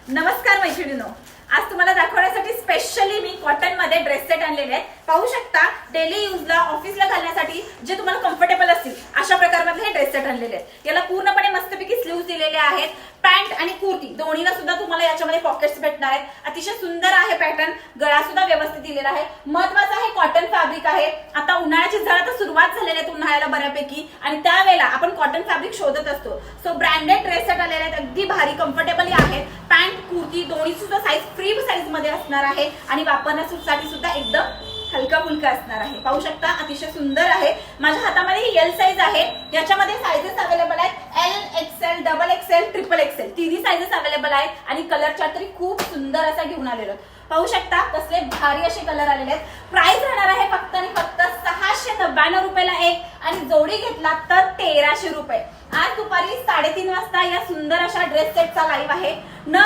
नमस्कार मैत्रिणींनो, आज तुम्हाला दाखवण्यासाठी स्पेशली मी कॉटन मध्ये ड्रेस सेट आणलेले आहेत। पाहू शकता, डेली यूजला ऑफिसला घालण्यासाठी जे तुम्हाला कम्फर्टेबल असतील अशा प्रकारमध्ये हे ड्रेस सेट आणलेले आहेत। याला पूर्णपणे मस्तपैकी स्लीव्स दिलेले आहेत। पॅन्ट आणि कुर्ती दोन्हीला सुद्धा तुम्हाला याच्यामध्ये पॉकेट्स भेटणार आहेत। अतिशय सुंदर आहे पॅटर्न, गळा सुद्धा व्यवस्थित दिलेला आहे। महत्त्वाचं आहे कॉटन फॅब्रिक आहे। आता उन्हाळ्याची जरा तर सुरुवात झालेली आहे उन्हाळ्याला बऱ्यापैकी, आणि त्यावेळेला आपण कॉटन फॅब्रिक शोधत असतो। सो ब्रँडेड ड्रेस सेट आलेले आहेत, अगदी भारी कम्फर्टेबल आहेत। पॅन्ट कुर्ती दोन्ही सुद्धा साईज फ्री साईज मध्ये असणार आहे आणि वापरण्यासाठी सुद्धा एकदम हलका फुलका असणार आहे। पाहू शकता, अतिशय सुंदर आहे। माझ्या हातामध्ये एल साईज आहे। याच्यामध्ये साईजेस अवेलेबल आहेत, L, XL, double XL, triple XL तिन्ही साईजेस अवेलेबल आहेत आणि कलर चार्ट तरी खूप सुंदर असा घेऊन आलेलो। पाहू शकता कसले भारी असे कलर आलेले आहेत। प्राइस राहणार आहे फक्त आणि फक्त 699 रुपयाला एक, आणि जोडी घेतला तर 1300 रुपये। आज दुपारी 3:30 वाजता या सुंदर अशा ड्रेस सेटचा लाईव्ह आहे।